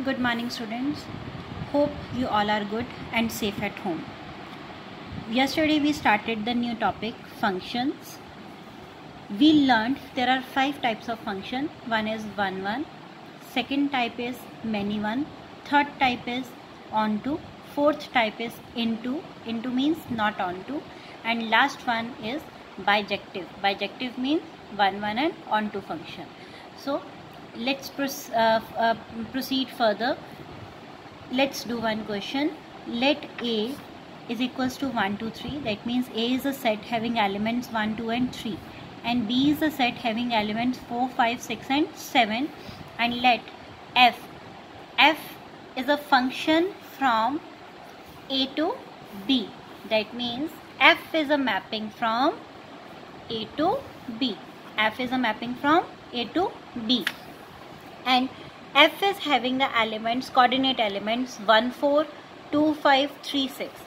Good morning, students. Hope you all are good and safe at home. Yesterday we started the new topic, functions. We learned there are 5 types of function. One is one. Second type is many one. Third type is onto. Fourth type is into. Into means not onto. And last one is bijective. Bijective means one and onto function. So let's proceed further. Let's do one question. Let A is equals to 1, 2, 3. That means A is a set having elements 1, 2 and 3. And B is a set having elements 4, 5, 6 and 7. And let F is a function from A to B. That means F is a mapping from A to B. F is a mapping from A to B. And F is having the elements, coordinate elements 1, 4, 2, 5, 3, 6.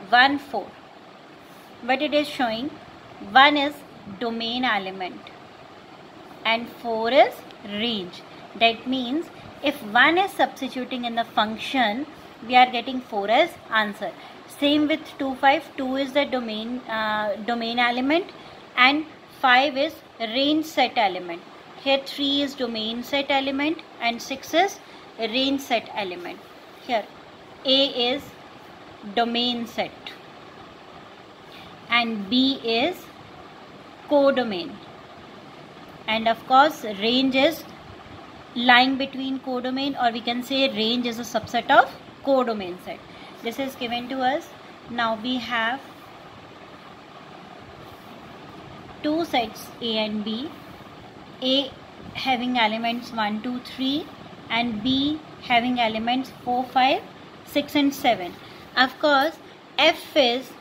1, 4. But it is showing 1 is domain element and 4 is range. That means if 1 is substituting in the function, we are getting 4 as answer. Same with 2, 5. 2 is the domain element and 5 is range set element. Here 3 is domain set element and 6 is range set element. Here A is domain set and B is codomain. And of course range is lying between codomain, or we can say range is a subset of codomain set. This is given to us. Now we have two sets A and B. A having elements 1, 2, 3 and B having elements 4, 5, 6 and 7. Of course F is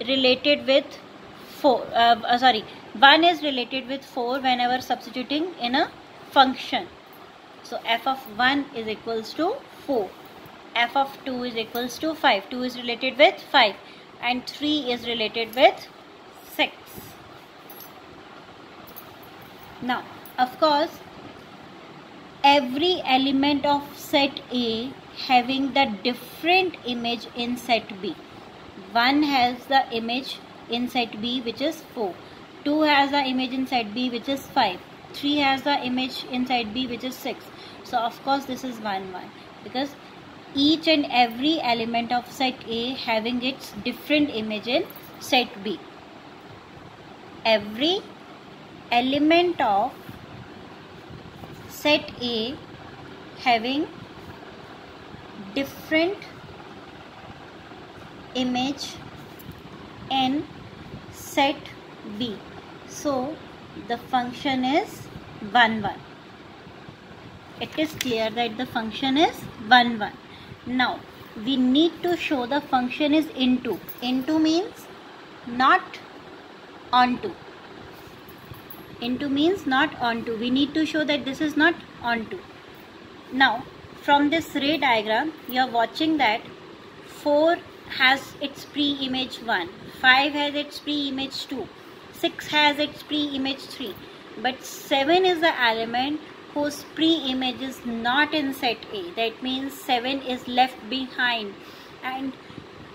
related with 1 is related with 4 whenever substituting in a function. So F of 1 is equals to 4. F of 2 is equals to 5. 2 is related with 5 and 3 is related with 6. Now, of course, every element of set A having the different image in set B. 1 has the image in set B which is 4. 2 has the image in set B which is 5. 3 has the image in set B which is 6. So, of course, this is 1, 1 because each and every element of set A having its different image in set B. Every element of set A having different image in set B. So the function is 1, 1. It is clear that the function is 1, 1. Now we need to show the function is into. Into means not onto. Into means not onto. We need to show that this is not onto. Now from this ray diagram you are watching that 4 has its pre-image 1, 5 has its pre-image 2, 6 has its pre-image 3, but 7 is the element whose pre-image is not in set A. That means 7 is left behind. And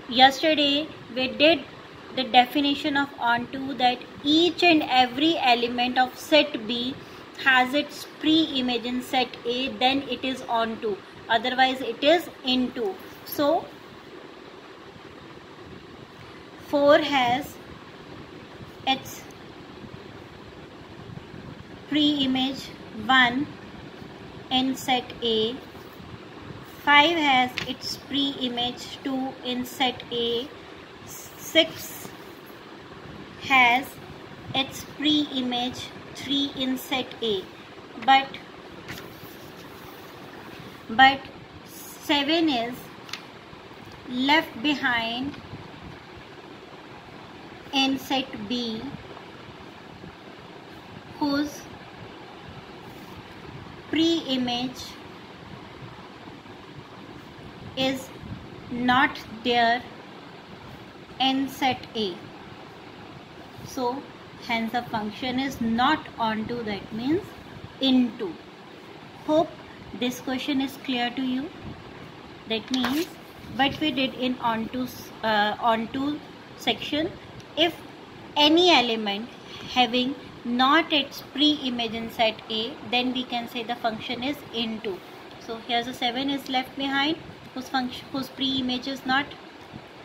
yesterday we did the definition of onto, that each and every element of set B has its pre-image in set A, then it is onto, otherwise it is into. So 4 has its pre-image 1 in set A, 5 has its pre-image 2 in set A, 6 has its pre-image 3 in set A, but 7 is left behind in set B, whose pre-image is not there in set A. So hence the function is not onto, that means into. Hope This question is clear to you. That means what we did in onto section, if any element having not its pre-image in set A, then we can say the function is into. So here's a 7 is left behind whose pre-image is not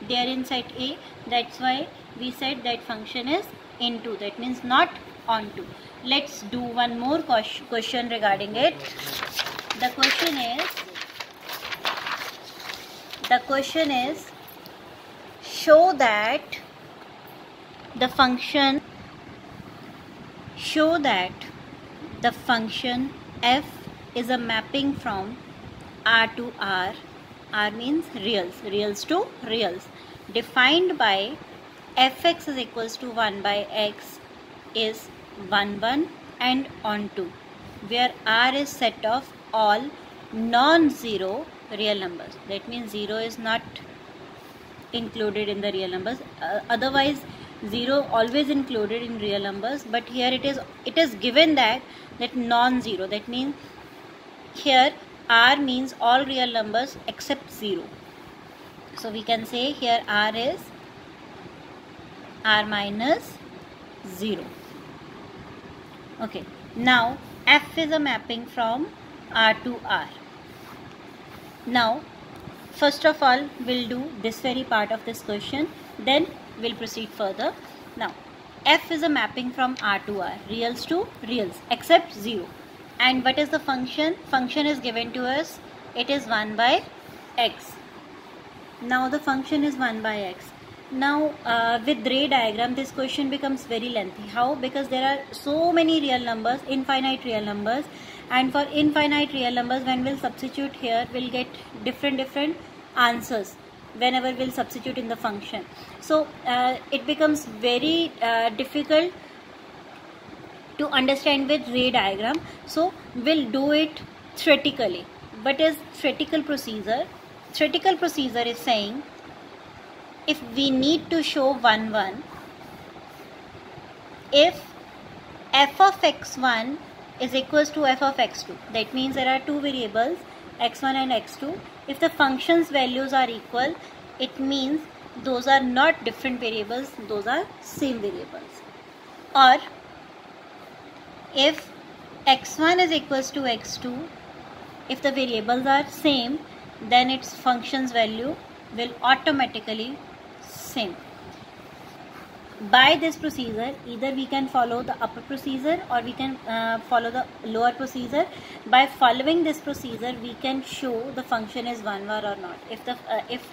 there in set A. That's why we said that function is into. That means not onto. Let's do one more question regarding it. The question is show that the function f is a mapping from R to R. R means reals to reals, defined by fx is equals to 1 by x is 1 1 and onto, where R is set of all non-zero real numbers. That means 0 is not included in the real numbers. Otherwise 0 always included in real numbers, but here it is given that non-zero. That means here R means all real numbers except 0. So we can say here R is R minus 0. Okay, now f is a mapping from R to R. Now first of all we'll do this very part of this question, then we'll proceed further. Now f is a mapping from R to R, reals to reals except 0. And what is the function? Function is given to us, it is 1 by x. Now the function is 1 by x. Now with ray diagram this question becomes very lengthy. How? Because there are so many real numbers, infinite real numbers, and for infinite real numbers when we'll substitute here we'll get different answers whenever we'll substitute in the function. So it becomes very difficult to understand with ray diagram. So we'll do it theoretically. What is theoretical procedure? Theoretical procedure is saying if we need to show 1 1, if f of x1 is equals to f of x2, that means there are two variables x1 and x2. If the function's values are equal, it means those are not different variables, those are same variables. Or if x1 is equals to x2, if the variables are same, then its function's value will automatically same. By this procedure, either we can follow the upper procedure or we can follow the lower procedure. By following this procedure, we can show the function is 1 1 or not. If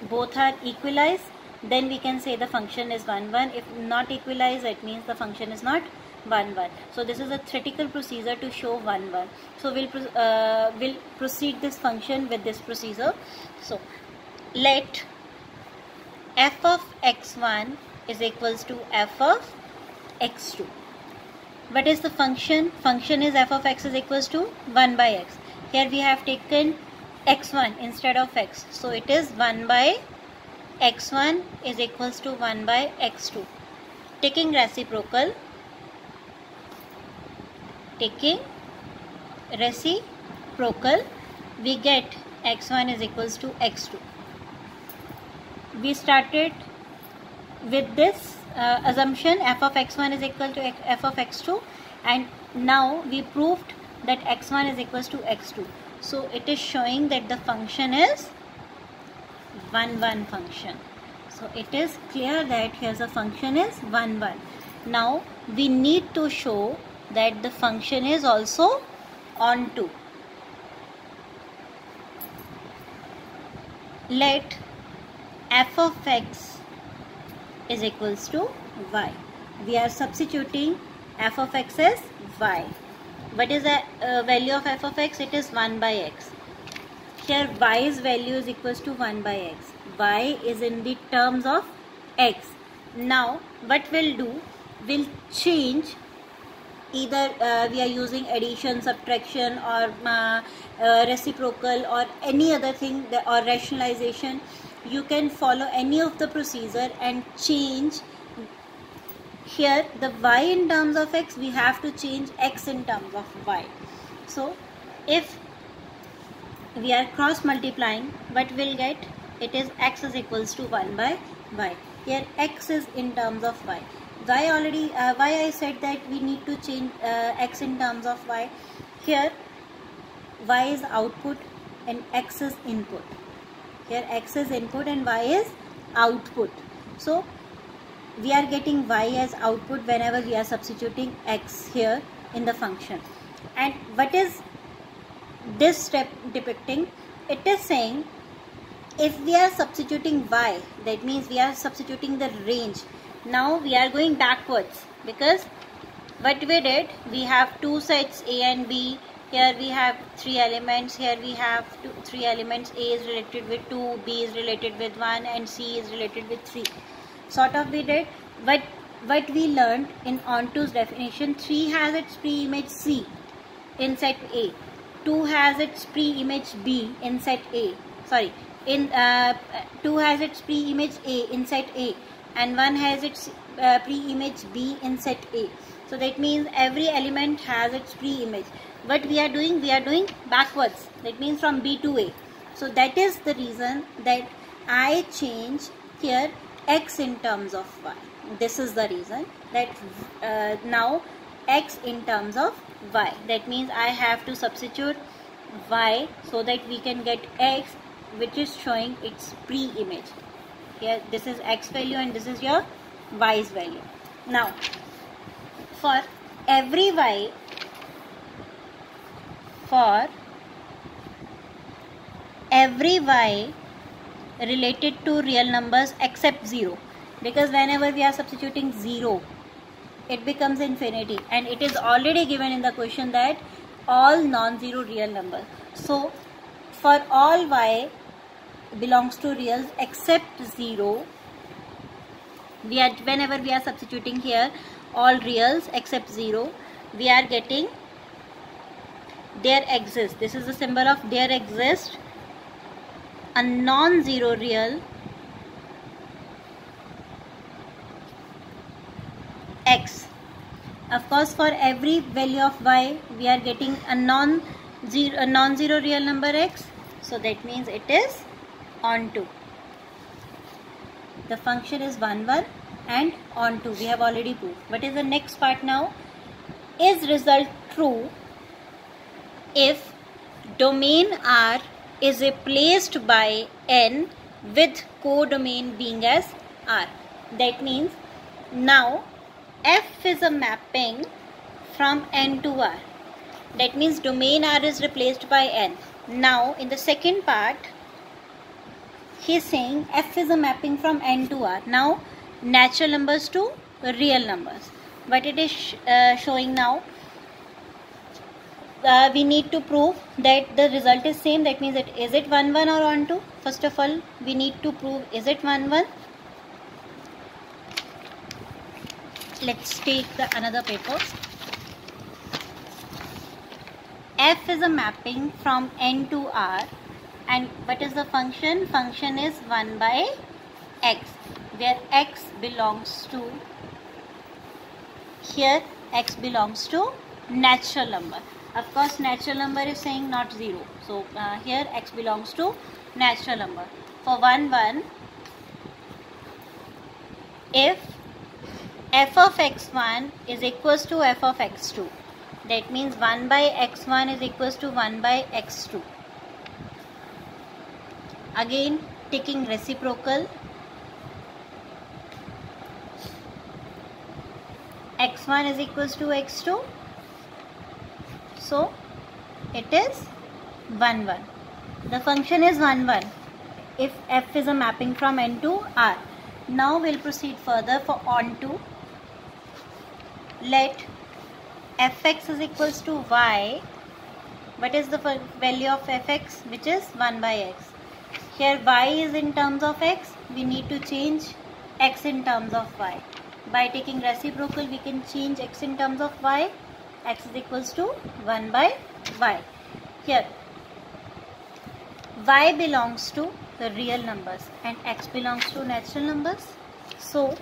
both are equalized, then we can say the function is 1 1. If not equalized, that means the function is not 1 1. So this is a theoretical procedure to show 1 1. So we'll proceed this function with this procedure. So let f of x1 is equals to f of x2. What is the function? Function is f of x is equals to 1 by x. Here we have taken x1 instead of x. So it is 1 by x1 is equals to 1 by x2. Taking reciprocal, we get x1 is equals to x2. We started with this assumption f of x1 is equal to f of x2, and now we proved that x1 is equals to x2. So it is showing that the function is 1 1 function. So it is clear that here the function is 1 1. Now we need to show that the function is also onto. Let f of x is equals to y. We are substituting f of x as y. What is the value of f of x? It is 1 by x. Here y's value is equals to 1 by x. Y is in the terms of x. Now what we'll do, we'll change, either we are using addition, subtraction, or reciprocal, or any other thing, or rationalization. You can follow any of the procedure and change. Here the y in terms of x, we have to change x in terms of y. So if we are cross multiplying, what we'll get? It is x is equals to 1 by y. Here x is in terms of y. Why I said that we need to change x in terms of y. Here y is output and x is input. Here x is input and y is output. So we are getting y as output whenever we are substituting x here in the function. And what is this step depicting? It is saying if we are substituting y, that means we are substituting the range. Now we are going backwards, because what we did, we have two sets A and B. Here we have three elements. Here we have three elements. A is related with 2, B is related with 1, and C is related with 3. Sort of we did. But what we learned in onto's definition, 3 has its pre-image C in set A. 2 has its pre-image B in set A. 2 has its pre-image A in set A, and 1 has its pre-image B in set A. So that means every element has its pre-image. What we are doing? We are doing backwards. That means from B to A. So that is the reason that I change here x in terms of y. This is the reason that now x in terms of y. That means I have to substitute y so that we can get x, which is showing its pre-image. Here this is x value and this is your y's value. Now for every y, related to real numbers except 0, because whenever we are substituting 0, it becomes infinity, and it is already given in the question that all non-zero real numbers. So for all y belongs to reals except 0, whenever we are substituting here all reals except 0, we are getting there exists. This is the symbol of there exists a non-zero real x. Of course, for every value of y, we are getting a non-zero real number x. So that means it is onto. The function is 1, 1 and onto. We have already proved. What is the next part now? Is result true if domain R is replaced by N with codomain being as R? That means now F is a mapping from N to R. That means domain R is replaced by N. Now in the second part, he is saying F is a mapping from N to R. Now natural numbers to real numbers. What it is showing now, we need to prove that the result is same. That means is it 1, 1 or onto? First of all, we need to prove is it 1, 1. Let's take another paper. F is a mapping from N to R, and what is the function? Function is 1 by x, where x belongs to, here x belongs to natural number. Of course, natural number is saying not 0. So here x belongs to natural number. For 1, 1, if f of x1 is equals to f of x2, that means 1 by x1 is equals to 1 by x2. Again, taking reciprocal, x1 is equals to x2. So it is 1, 1. The function is 1, 1 if f is a mapping from N to R. Now we'll proceed further for onto. Let fx is equals to y. What is the value of fx? Which is 1 by x. Here y is in terms of x. We need to change x in terms of y. By taking reciprocal, we can change x in terms of y. X is equals to 1 by y. Here y belongs to the real numbers and x belongs to natural numbers. So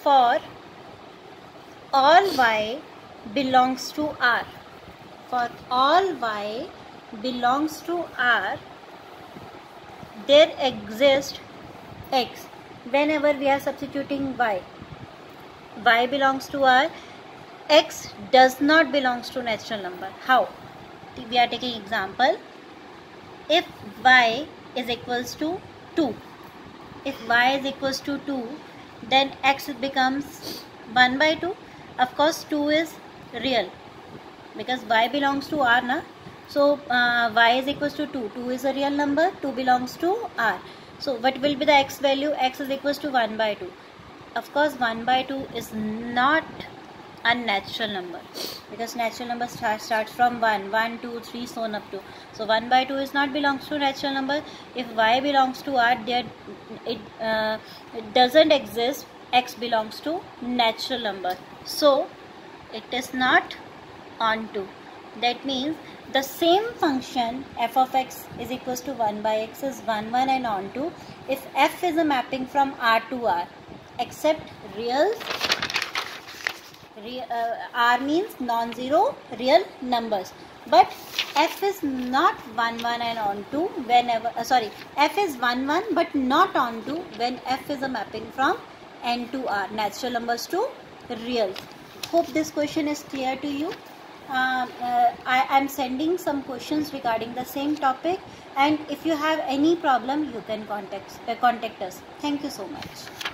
for all y belongs to R, for all y belongs to R, there exists X. Whenever we are substituting Y belongs to R, X does not belongs to natural number. How? We are taking example. If Y is equals to 2, then X becomes 1 by 2. Of course 2 is real because Y belongs to R na. So Y is equals to 2. 2 is a real number. 2 belongs to R. So what will be the X value? X is equals to 1 by 2. Of course 1 by 2 is not a natural number because natural number starts from 1, 2, 3, so on up to. So 1 by 2 is not belongs to natural number. If Y belongs to R, there it doesn't exist X belongs to natural number. So it is not onto. That means the same function f of x is equals to 1 by x is 1 1 and onto if f is a mapping from R to R, except real R means non-zero real numbers, but f is not 1 1 and onto whenever f is 1 1 but not onto when f is a mapping from n to R, natural numbers to real. Hope this question is clear to you. I am sending some questions regarding the same topic, and if you have any problem you can contact us. Thank you so much.